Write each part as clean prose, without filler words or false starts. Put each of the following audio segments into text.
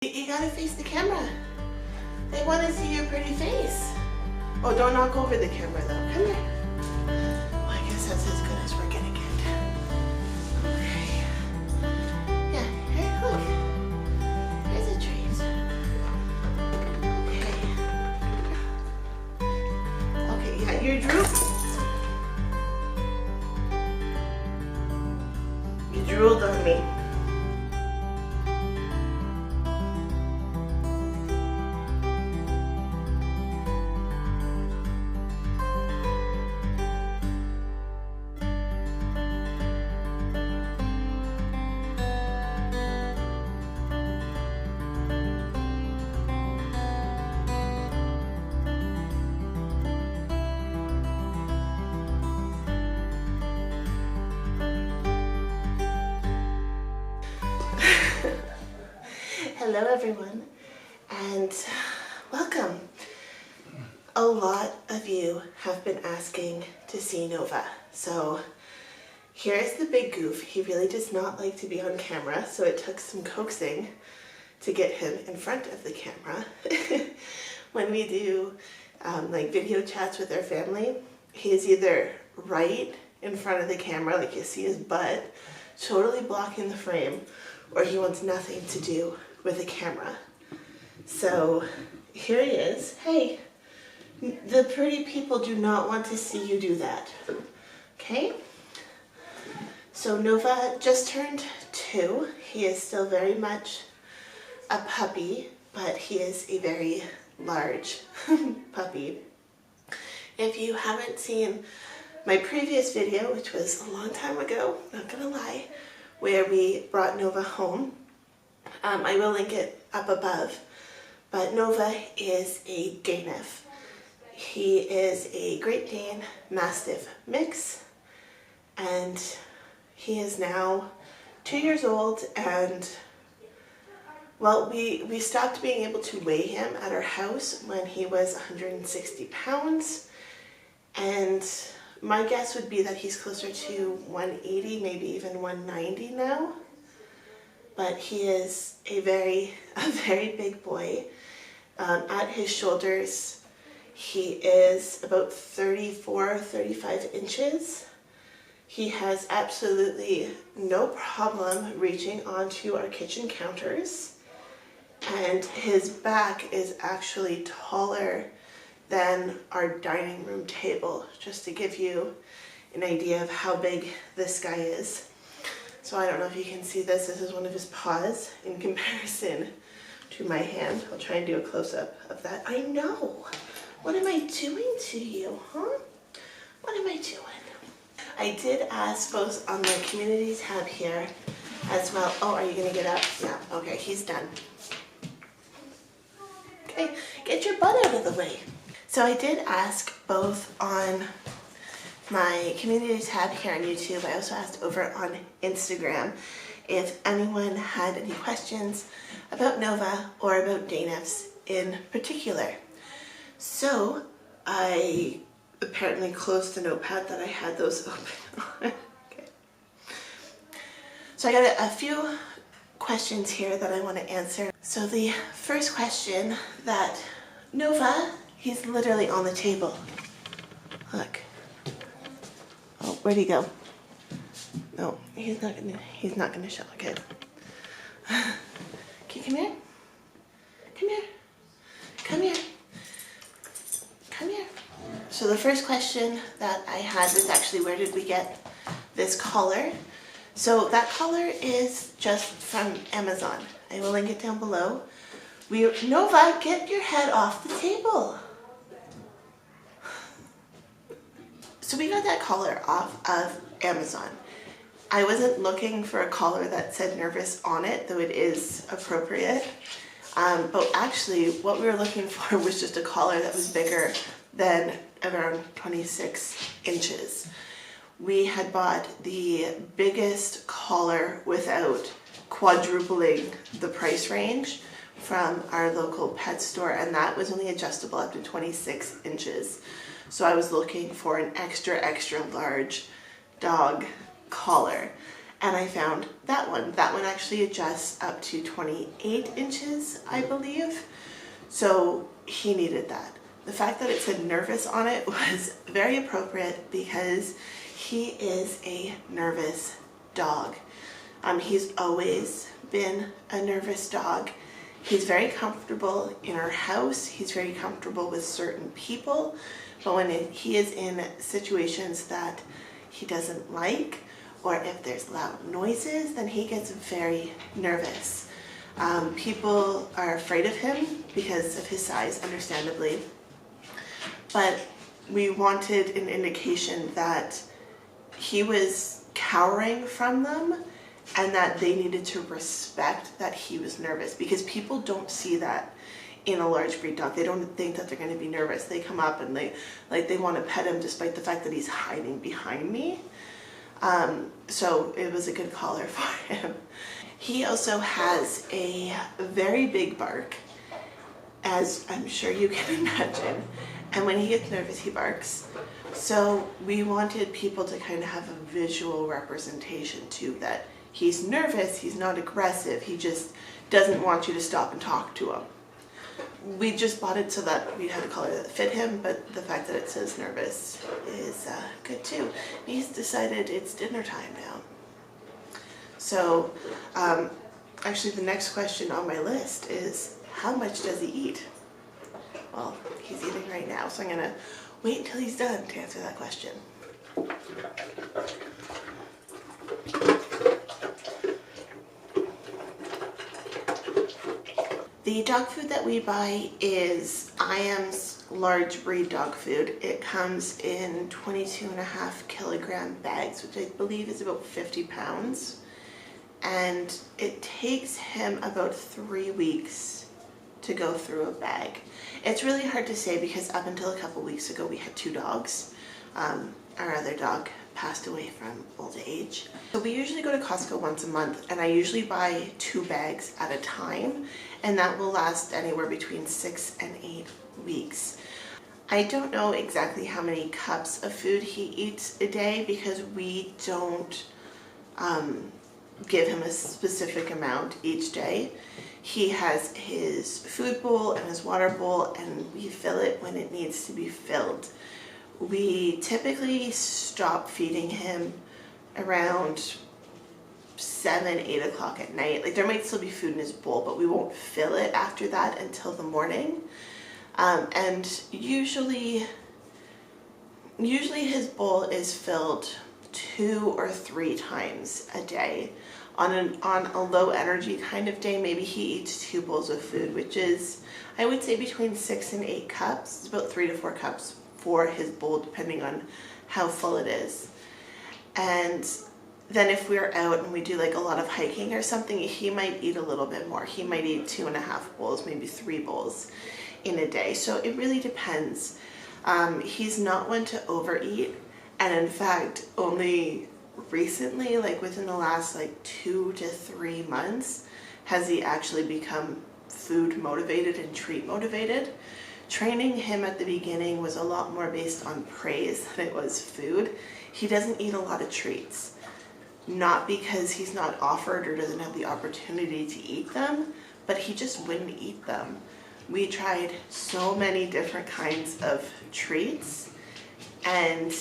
You gotta face the camera. They want to see your pretty face. Oh, don't knock over the camera though. Come here. Well, I guess that's as good as we're gonna get. Okay. Yeah, here, look. There's a treat. Okay. Okay, yeah, you drooled on me. Hello everyone, and welcome. A lot of you have been asking to see Nova, so here's the big goof. He really does not like to be on camera, so it took some coaxing to get him in front of the camera. When we do like video chats with our family, he is either right in front of the camera, like you see his butt, totally blocking the frame, or he wants nothing to do with the camera. So here he is. Hey, the pretty people do not want to see you do that. Okay? So Nova just turned 2. He is still very much a puppy, but he is a very large puppy. If you haven't seen my previous video, which was a long time ago, not gonna lie, where we brought Nova home, I will link it up above, but Nova is a Daniff. He is a Great Dane Mastiff mix, and he is now 2 years old, and well, we stopped being able to weigh him at our house when he was 160 pounds, and my guess would be that he's closer to 180, maybe even 190 now. But he is a very big boy. At his shoulders, he is about 34, 35 inches. He has absolutely no problem reaching onto our kitchen counters. And his back is actually taller than our dining room table, just to give you an idea of how big this guy is. So I don't know if you can see this. This is one of his paws in comparison to my hand. I'll try and do a close-up of that. I know. What am I doing to you, huh? What am I doing? I did ask both on the community tab here as well. Oh, are you going to get up? Yeah. Okay, he's done. Okay, get your butt out of the way. So I did ask both on my community tab here on YouTube. I also asked over on Instagram if anyone had any questions about Nova or about Daniffs in particular. So I apparently closed the notepad that I had those open on. Okay. So I got a few questions here that I want to answer. So the first question that Nova, he's literally on the table. Look. Oh, where'd he go? No, he's not gonna show. Okay. Okay, come here. Come here. Come here. Come here. So the first question that I had was actually, where did we get this collar? So that collar is just from Amazon. I will link it down below. Nova, get your head off the table. So we got that collar off of Amazon. I wasn't looking for a collar that said nervous on it, though it is appropriate. But actually what we were looking for was just a collar that was bigger than around 26 inches. We had bought the biggest collar without quadrupling the price range from our local pet store, and that was only adjustable up to 26 inches. So I was looking for an extra large dog collar. and I found that one. That one actually adjusts up to 28 inches, I believe. So he needed that. The fact that it said nervous on it was very appropriate because he is a nervous dog. He's always been a nervous dog. He's very comfortable in our house. He's very comfortable with certain people. But when he is in situations that he doesn't like, or if there's loud noises, then he gets very nervous. People are afraid of him because of his size, understandably. But we wanted an indication that he was cowering from them and that they needed to respect that he was nervous, because people don't see that in a large breed dog. They don't think that they're going to be nervous. They come up and they want to pet him despite the fact that he's hiding behind me. So it was a good collar for him. He also has a very big bark, as I'm sure you can imagine. And when he gets nervous, he barks. So we wanted people to kind of have a visual representation too, that he's nervous, he's not aggressive, he just doesn't want you to stop and talk to him. We just bought it so that we had a color that fit him, but the fact that it says nervous is good too. He's decided it's dinner time now. So actually the next question on my list is, how much does he eat? Well, he's eating right now, so I'm gonna wait until he's done to answer that question. The dog food that we buy is IAM's large breed dog food. It comes in 22.5 kilogram bags, which I believe is about 50 pounds. And it takes him about 3 weeks to go through a bag. It's really hard to say because up until a couple weeks ago we had 2 dogs. Our other dog passed away from old age. So we usually go to Costco once a month, and I usually buy 2 bags at a time, and that will last anywhere between 6 and 8 weeks. I don't know exactly how many cups of food he eats a day because we don't give him a specific amount each day. He has his food bowl and his water bowl, and we fill it when it needs to be filled. We typically stop feeding him around 7, 8 o'clock at night. Like, there might still be food in his bowl, but we won't fill it after that until the morning. And usually his bowl is filled 2 or 3 times a day. On a low energy kind of day, maybe he eats 2 bowls of food, which is, I would say, between 6 and 8 cups. It's about 3 to 4 cups for his bowl, depending on how full it is. And then if we're out and we do like a lot of hiking or something, he might eat a little bit more. He might eat 2.5 bowls, maybe 3 bowls in a day. So it really depends. He's not one to overeat, and in fact, only recently, like within the last 2 to 3 months, has he actually become food motivated and treat motivated. Training him at the beginning was a lot more based on praise than it was food. He doesn't eat a lot of treats, not because he's not offered or doesn't have the opportunity to eat them, but he just wouldn't eat them. We tried so many different kinds of treats, and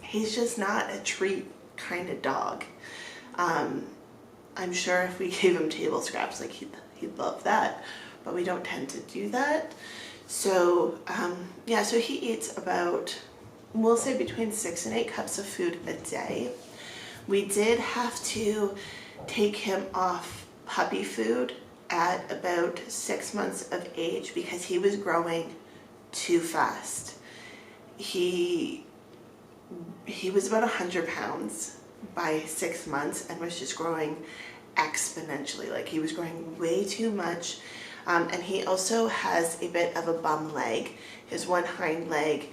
he's just not a treat kind of dog. I'm sure if we gave him table scraps, he'd love that, but we don't tend to do that. So yeah, so he eats about, we'll say, between 6 and 8 cups of food a day. We did have to take him off puppy food at about 6 months of age because he was growing too fast. He was about 100 pounds by 6 months and was just growing exponentially. Like, he was growing way too much. And he also has a bit of a bum leg. His one hind leg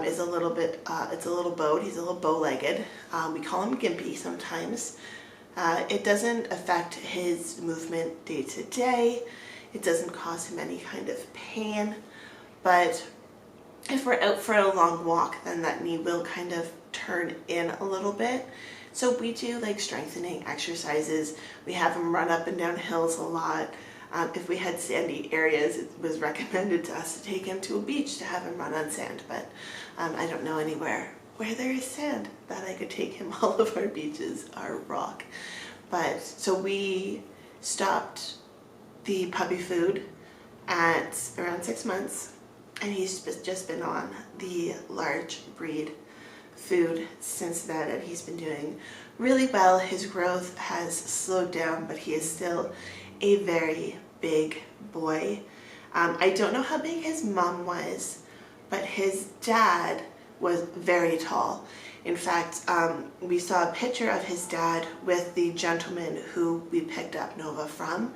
is a little bit, it's a little bowed. He's a little bow-legged. We call him gimpy sometimes. It doesn't affect his movement day to day. It doesn't cause him any kind of pain. But if we're out for a long walk, then that knee will kind of turn in a little bit. So we do like strengthening exercises. We have him run up and down hills a lot. If we had sandy areas, it was recommended to us to take him to a beach to have him run on sand, but I don't know anywhere where there is sand that I could take him. All of our beaches are rock. But so we stopped the puppy food at around 6 months, and he's just been on the large breed food since then, and he's been doing really well. His growth has slowed down, but he is still a very big boy. I don't know how big his mom was, but his dad was very tall. In fact, we saw a picture of his dad with the gentleman who we picked up Nova from,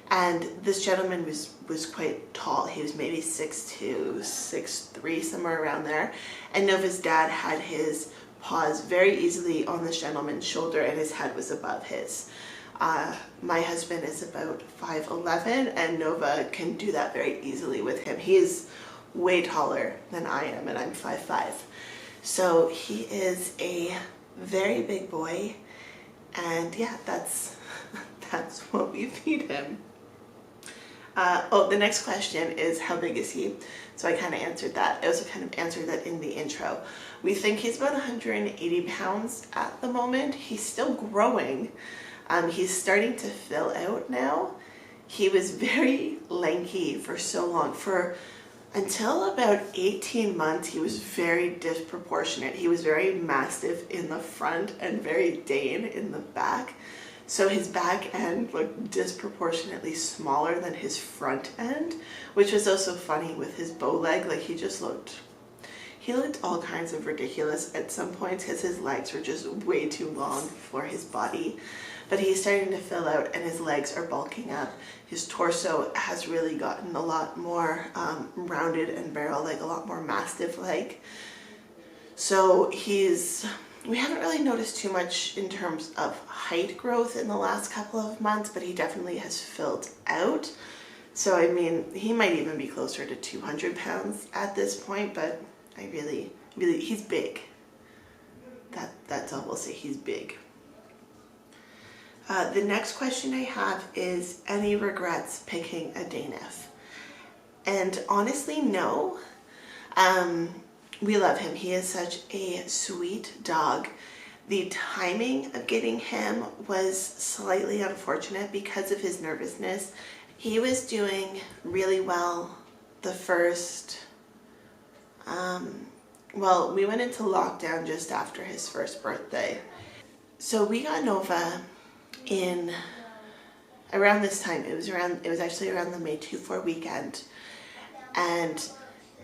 and this gentleman was quite tall. He was maybe 6'2", 6'3", somewhere around there, and Nova's dad had his paws very easily on this gentleman's shoulder, and his head was above his. My husband is about 5'11", and Nova can do that very easily with him. He is way taller than I am, and I'm 5'5". So he is a very big boy, and yeah, that's what we feed him. Oh, the next question is, how big is he? So I kind of answered that. I also kind of answered that in the intro. We think he's about 180 pounds at the moment. He's still growing. He's starting to fill out now. He was very lanky for so long. Until about 18 months, he was very disproportionate. He was very Mastiff in the front and very Dane in the back. So his back end looked disproportionately smaller than his front end, which was also funny with his bow leg. Like he looked all kinds of ridiculous at some points because his legs were just way too long for his body. But he's starting to fill out, and his legs are bulking up. His torso has really gotten a lot more rounded and barrel-like, a lot more Mastiff-like. So we haven't really noticed too much in terms of height growth in the last couple of months, but he definitely has filled out. So I mean, he might even be closer to 200 pounds at this point, but he's big. That's all we'll say, he's big. The next question I have is, any regrets picking a Daniff? And honestly, no. We love him. He is such a sweet dog. The timing of getting him was slightly unfortunate because of his nervousness. He was doing really well the first, well, we went into lockdown just after his first birthday. So we got Nova in around this time. It was actually around the May 2-4 weekend, and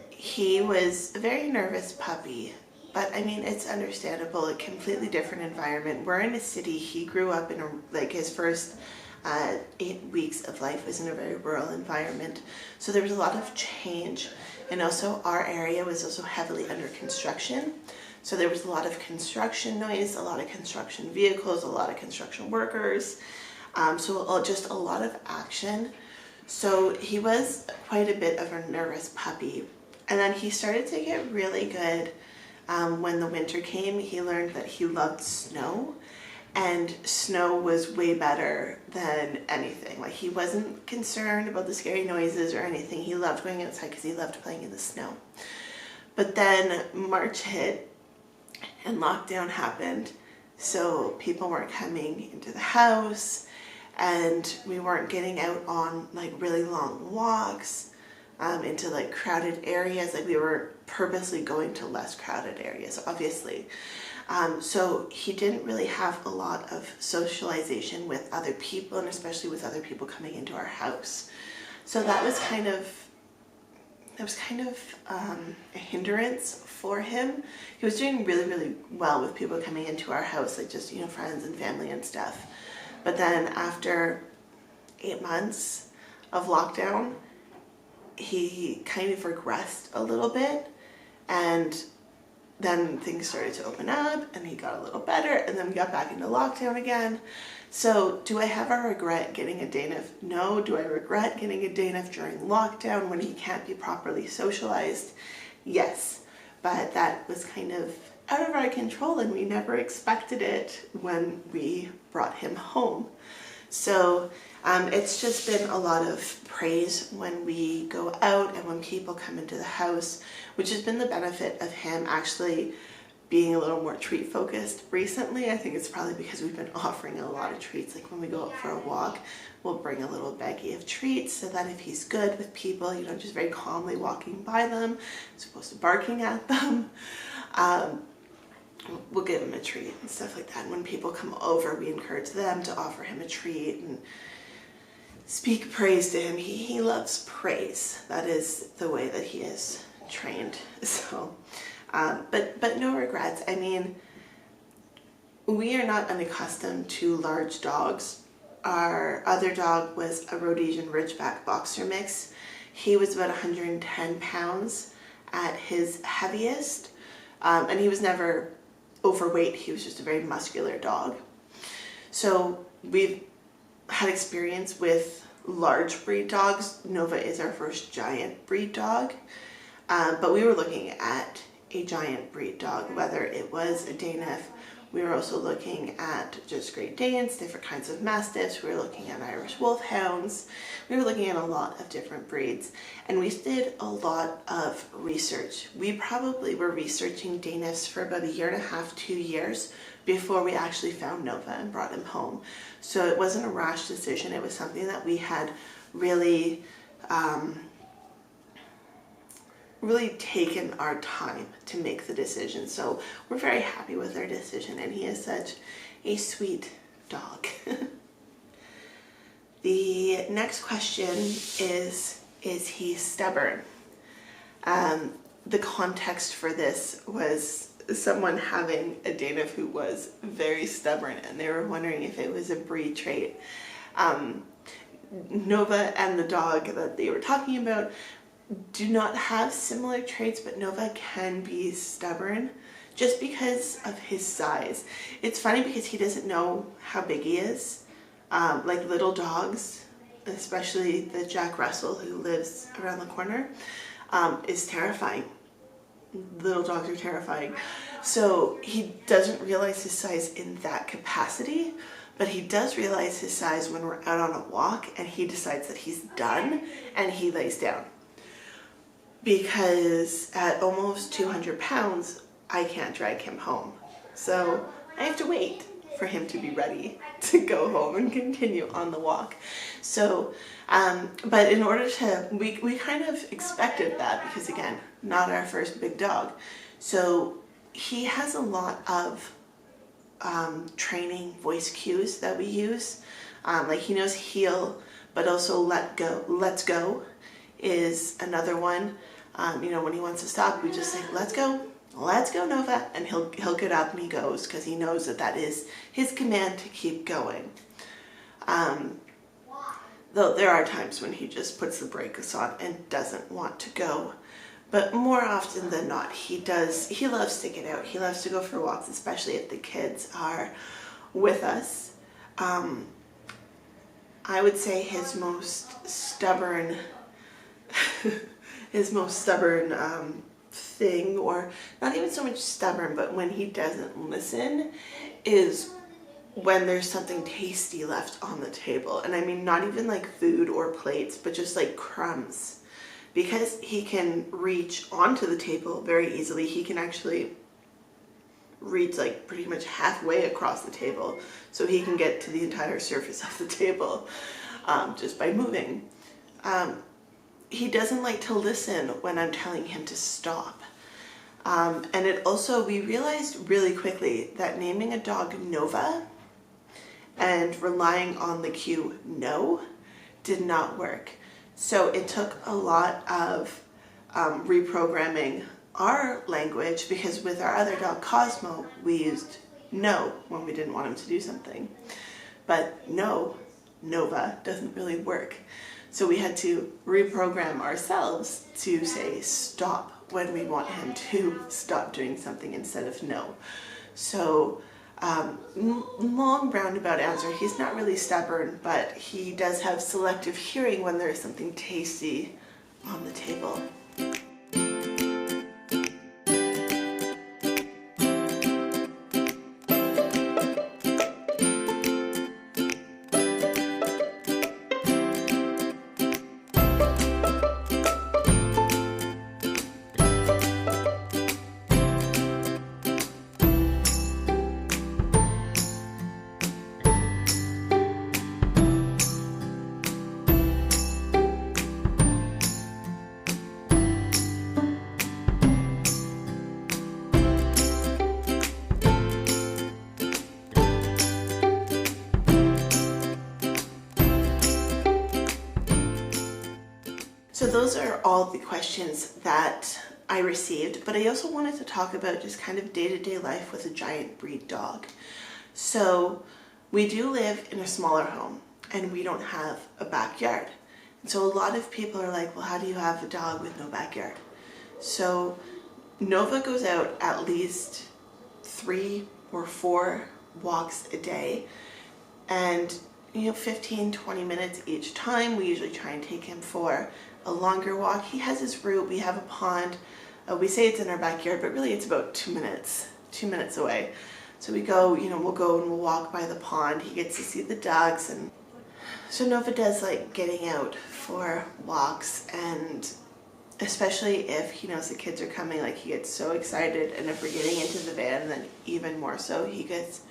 he was a very nervous puppy, but I mean, it's understandable. A completely different environment. We're in a city. He grew up in his first 8 weeks of life was in a very rural environment, so there was a lot of change, and also our area was also heavily under construction. So there was a lot of construction noise, a lot of construction vehicles, a lot of construction workers, so just a lot of action. So he was quite a bit of a nervous puppy. And then he started to get really good when the winter came. He learned that he loved snow, and snow was way better than anything. Like, he wasn't concerned about the scary noises or anything. He loved going outside because he loved playing in the snow. But then March hit, and lockdown happened, so people weren't coming into the house, and we weren't getting out on like really long walks into like crowded areas. Like, we were purposely going to less crowded areas, obviously. So he didn't really have a lot of socialization with other people, and especially with other people coming into our house. So that was kind of a hindrance for him. He was doing really, really well with people coming into our house, like just, friends and family and stuff. But then after 8 months of lockdown, he kind of regressed a little bit, and then things started to open up, and he got a little better, and then we got back into lockdown again. So do I have a regret getting a Daniff? No. Do I regret getting a Daniff during lockdown when he can't be properly socialized? Yes. But that was kind of out of our control, and we never expected it when we brought him home. So it's just been a lot of praise when we go out and when people come into the house, which has been the benefit of him actually being a little more treat focused recently. I think it's probably because we've been offering a lot of treats. Like when we go out for a walk, we'll bring a little baggie of treats so that if he's good with people, you know, just very calmly walking by them, as opposed to barking at them, we'll give him a treat and stuff like that. And when people come over, we encourage them to offer him a treat and speak praise to him. He loves praise. That is the way that he is trained. So, but no regrets. I mean, we are not unaccustomed to large dogs. Our other dog was a Rhodesian Ridgeback Boxer mix. He was about 110 pounds at his heaviest, and he was never overweight. He was just a very muscular dog. So we've had experience with large breed dogs. Nova is our first giant breed dog, but we were looking at a giant breed dog, whether it was a Daniff. We were also looking at just Great Danes, different kinds of Mastiffs. We were looking at Irish Wolfhounds. We were looking at a lot of different breeds, and we did a lot of research. We probably were researching Daniffs for about 1.5 to 2 years before we actually found Nova and brought him home. So it wasn't a rash decision. It was something that we had really taken our time to make the decision. So we're very happy with our decision, and he is such a sweet dog. The next question is he stubborn? The context for this was someone having a Daniff who was very stubborn, and they were wondering if it was a breed trait. Nova and the dog that they were talking about do not have similar traits, but Nova can be stubborn just because of his size. It's funny because he doesn't know how big he is. Like little dogs, especially the Jack Russell who lives around the corner, is terrifying. Little dogs are terrifying. So he doesn't realize his size in that capacity, but he does realize his size when we're out on a walk and he decides that he's done and he lays down. Because at almost 200 pounds, I can't drag him home. So I have to wait for him to be ready to go home and continue on the walk. So, but in order to, we kind of expected that because again, not our first big dog. So he has a lot of training voice cues that we use. Like he knows heel, but also let go. Let's go is another one. You know, when he wants to stop, we just say, let's go, Nova, and he'll get up and he goes because he knows that that is his command to keep going. Though there are times when he just puts the brakes on and doesn't want to go, but more often than not, he loves to get out. He loves to go for walks, especially if the kids are with us. I would say his most stubborn thing, or not even so much stubborn, but when he doesn't listen, is when there's something tasty left on the table. And I mean not even like food or plates, but just like crumbs. Because he can reach onto the table very easily, he can actually reach like pretty much halfway across the table, so he can get to the entire surface of the table just by moving. He doesn't like to listen when I'm telling him to stop. And it also, we realized really quickly that naming a dog Nova and relying on the cue no did not work. So it took a lot of reprogramming our language, because with our other dog Cosmo, we used no when we didn't want him to do something. But no, Nova doesn't really work. So we had to reprogram ourselves to say stop when we want him to stop doing something instead of no. So long roundabout answer, he's not really stubborn, but he does have selective hearing when there is something tasty on the table. So those are all the questions that I received, but I also wanted to talk about just kind of day-to-day life with a giant breed dog. So we do live in a smaller home and we don't have a backyard. And so a lot of people are like, well, how do you have a dog with no backyard? So Nova goes out at least 3 or 4 walks a day, and 15-20 minutes each time. We usually try and take him for a longer walk. He has his route. We have a pond. We say it's in our backyard, but really it's about 2 minutes away. So we go, we'll go and we'll walk by the pond. He gets to see the ducks, and so Nova does like getting out for walks, and especially if he knows the kids are coming, like he gets so excited, and if we're getting into the van, then even more so. He gets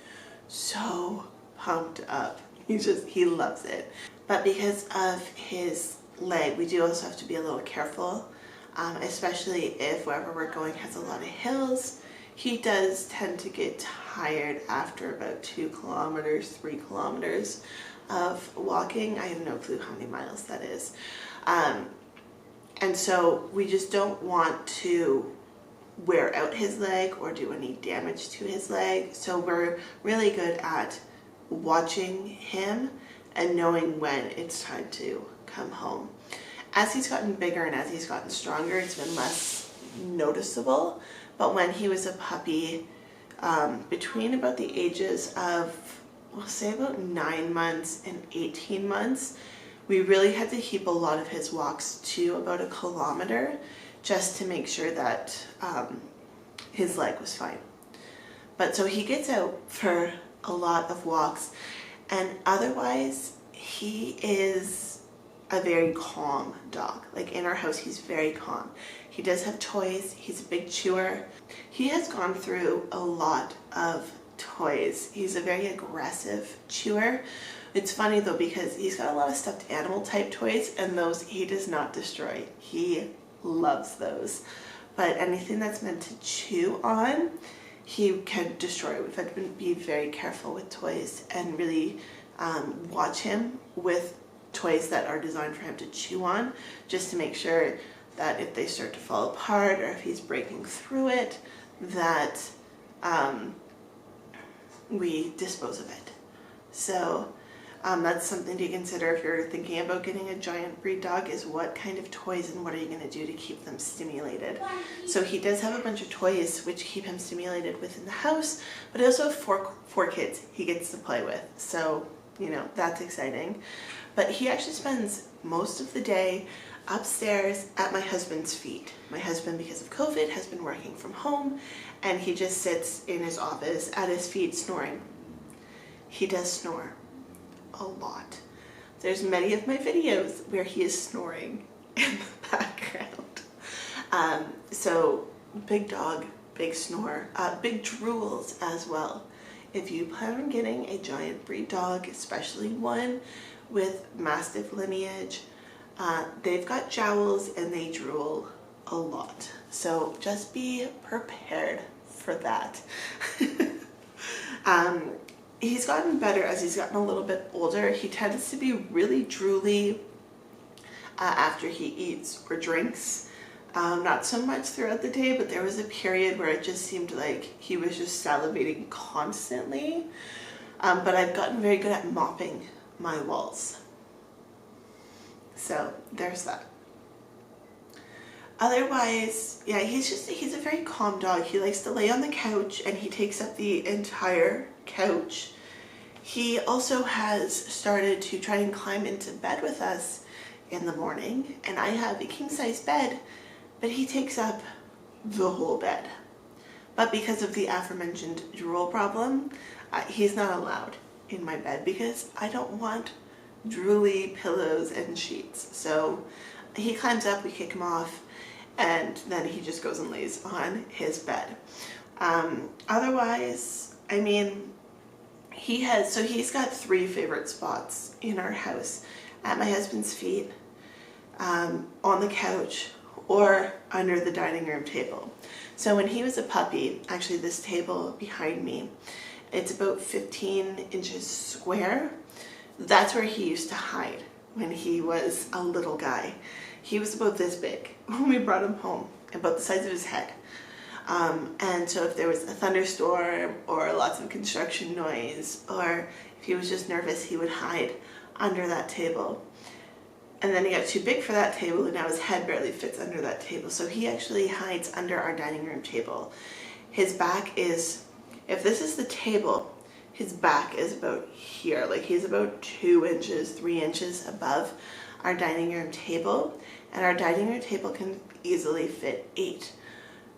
so pumped up. He loves it. But because of his leg, we do also have to be a little careful, especially if wherever we're going has a lot of hills. He does tend to get tired after about 2 kilometers, 3 kilometers of walking. I have no clue how many miles that is. And so we just don't want to wear out his leg or do any damage to his leg. So we're really good at watching him and knowing when it's time to come home. As he's gotten bigger and as he's gotten stronger, it's been less noticeable. But when he was a puppy, between about the ages of, we'll say about 9 months and 18 months, we really had to keep a lot of his walks to about 1 kilometer just to make sure that his leg was fine. But so he gets out for a lot of walks, and otherwise he is a very calm dog. Like in our house, he's very calm. He does have toys. He's a big chewer. He has gone through a lot of toys. He's a very aggressive chewer. It's funny though, because he's got a lot of stuffed animal type toys, and those he does not destroy. He loves those. But anything that's meant to chew on, he can destroy. We've had to be very careful with toys and really watch him with toys that are designed for him to chew on, just to make sure that if they start to fall apart or if he's breaking through it, that we dispose of it. So that's something to consider if you're thinking about getting a giant breed dog, is what kind of toys and what are you going to do to keep them stimulated. So he does have a bunch of toys which keep him stimulated within the house, but he also has four kids he gets to play with. So, that's exciting. But he actually spends most of the day upstairs at my husband's feet. My husband, because of COVID, has been working from home, and he just sits in his office at his feet snoring. He does snore a lot. There's many of my videos where he is snoring in the background. So big dog, big snore, big drools as well. If you plan on getting a giant breed dog, especially one with Mastiff lineage, they've got jowls and they drool a lot. So just be prepared for that. He's gotten better as he's gotten a little bit older. He tends to be really drooly after he eats or drinks. Not so much throughout the day, but there was a period where it just seemed like he was just salivating constantly. But I've gotten very good at mopping my walls. So there's that. Otherwise, yeah, he's a very calm dog. He likes to lay on the couch and he takes up the entire couch. He also has started to try and climb into bed with us in the morning, and I have a king-size bed, but he takes up the whole bed. But because of the aforementioned drool problem, he's not allowed in my bed because I don't want drooly pillows and sheets. So he climbs up, we kick him off, and then he just goes and lays on his bed. Otherwise, I mean, he's got 3 favorite spots in our house: at my husband's feet, on the couch, or under the dining room table. So when he was a puppy, actually this table behind me, it's about 15 inches square. That's where he used to hide when he was a little guy. He was about this big when we brought him home, about the size of his head. And so if there was a thunderstorm or lots of construction noise, or if he was just nervous, he would hide under that table. And then he got too big for that table, and now his head barely fits under that table. So he actually hides under our dining room table. His back is, if this is the table, his back is about here. Like he's about 2 inches, 3 inches above our dining room table. And our dining room table can easily fit 8.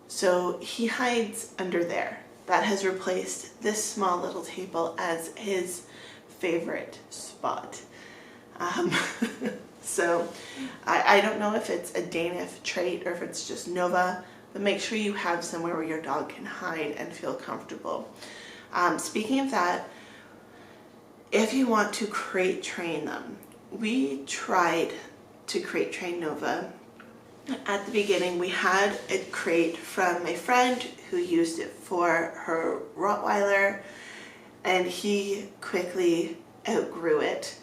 So he hides under there. That has replaced this small little table as his favorite spot. So I don't know if it's a Daniff trait or if it's just Nova, but make sure you have somewhere where your dog can hide and feel comfortable. Speaking of that, if you want to crate train them, we tried to crate train Nova. At the beginning, we had a crate from a friend who used it for her Rottweiler, and he quickly outgrew it.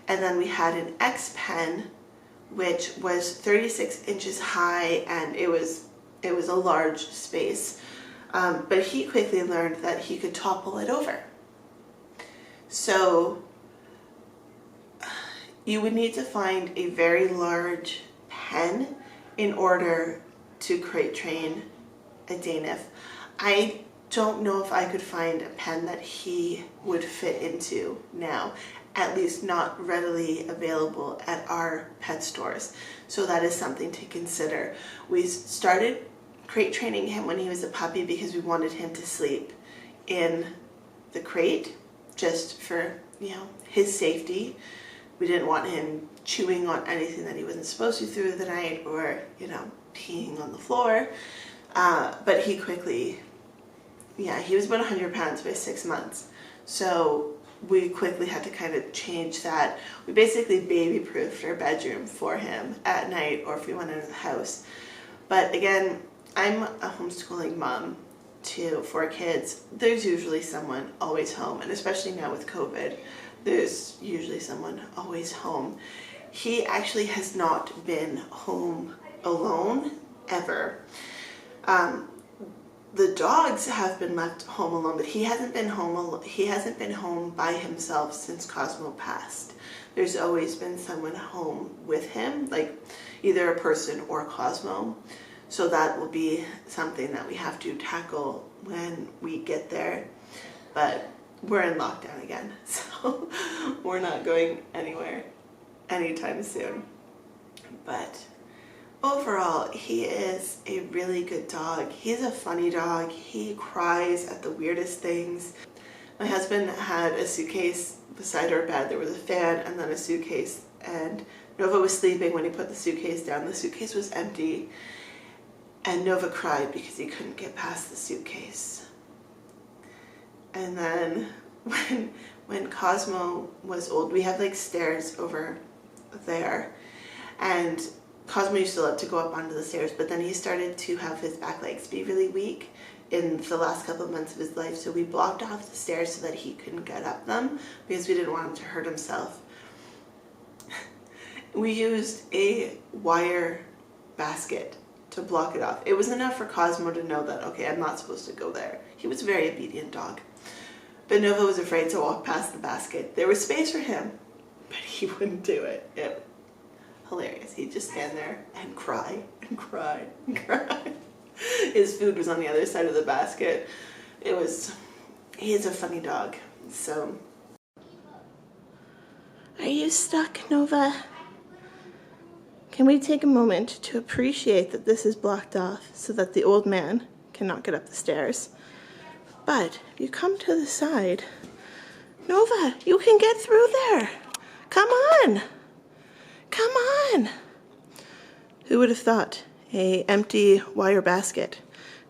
And then we had an X pen, which was 36 inches high, and it was a large space. But he quickly learned that he could topple it over. So you would need to find a very large pen in order to crate train a Daniff. I don't know if I could find a pen that he would fit into now, at least not readily available at our pet stores. So that is something to consider. We started crate training him when he was a puppy because we wanted him to sleep in the crate just for, his safety. We didn't want him chewing on anything that he wasn't supposed to through the night or, peeing on the floor. But he quickly, he was about 100 pounds by 6 months. So we quickly had to kind of change that. We basically baby-proofed our bedroom for him at night or if we went out of the house. But again, I'm a homeschooling mom to 4 kids. There's usually someone always home, and especially now with COVID, there's usually someone always home. He actually has not been home alone ever. The dogs have been left home alone, but he hasn't been home. He hasn't been home by himself since Cosmo passed. There's always been someone home with him, like either a person or Cosmo. So that will be something that we have to tackle when we get there. But we're in lockdown again, so we're not going anywhere anytime soon. But overall, he is a really good dog. He's a funny dog. He cries at the weirdest things. My husband had a suitcase beside our bed. There was a fan and then a suitcase, and Nova was sleeping when he put the suitcase down. The suitcase was empty, and Nova cried because he couldn't get past the suitcase. And then when Cosmo was old, we have like stairs over there, and Cosmo used to love to go up onto the stairs, but then he started to have his back legs be really weak in the last couple of months of his life, so we blocked off the stairs so that he couldn't get up them because we didn't want him to hurt himself. We used a wire basket to block it off. It was enough for Cosmo to know that, okay, I'm not supposed to go there. He was a very obedient dog. But Nova was afraid to walk past the basket. There was space for him, but he wouldn't do it. It was hilarious. He'd just stand there and cry and cry and cry. His food was on the other side of the basket. He is a funny dog, so. Are you stuck, Nova? Can we take a moment to appreciate that this is blocked off so that the old man cannot get up the stairs? But if you come to the side, Nova, you can get through there. Come on. Come on. Who would have thought an empty wire basket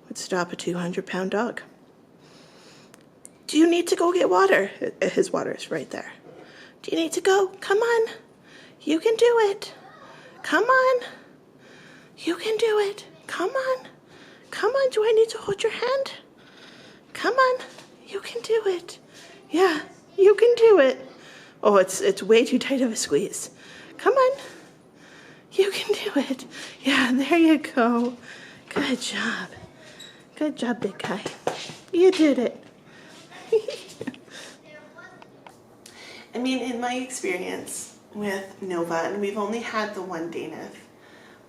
would stop a 200-pound dog? Do you need to go get water? His water is right there. Do you need to go? Come on. You can do it. Come on. You can do it. Come on. Come on. Do I need to hold your hand? Come on. You can do it. Yeah, you can do it. Oh, it's way too tight of a squeeze. Come on. You can do it. Yeah, there you go. Good job. Good job, big guy. You did it. I mean, in my experience with Nova, and we've only had the one Daniff,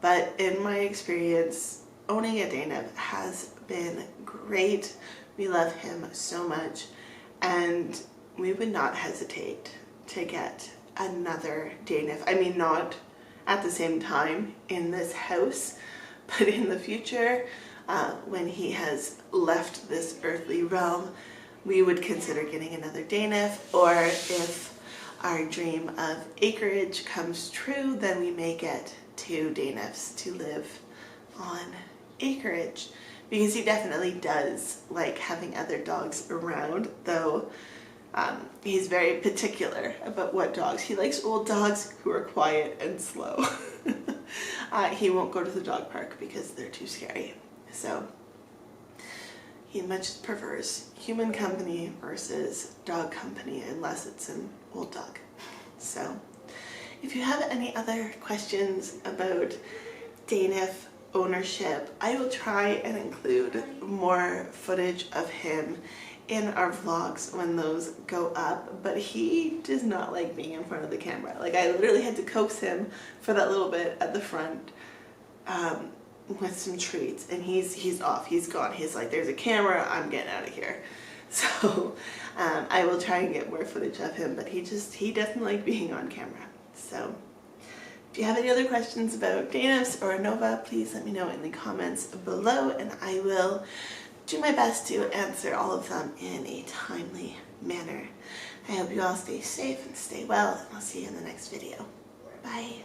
but in my experience, owning a Daniff has been great. We love him so much, and we would not hesitate to get another Daniff. I mean, not at the same time in this house, but in the future, when he has left this earthly realm, we would consider getting another Daniff, or if our dream of acreage comes true, then we may get 2 Daniffs to live on acreage, because he definitely does like having other dogs around, though he's very particular about what dogs. He likes old dogs who are quiet and slow. He won't go to the dog park because they're too scary. So he much prefers human company versus dog company, unless it's an old dog. So if you have any other questions about Daniff ownership, I will try and include more footage of him in our vlogs when those go up, but he does not like being in front of the camera. Like, I literally had to coax him for that little bit at the front with some treats, and he's off, he's gone. He's like, there's a camera, I'm getting out of here. So I will try and get more footage of him, but he doesn't like being on camera. So if you have any other questions about Daniffs or Nova, please let me know in the comments below, and I will do my best to answer all of them in a timely manner. I hope you all stay safe and stay well, and I'll see you in the next video. Bye.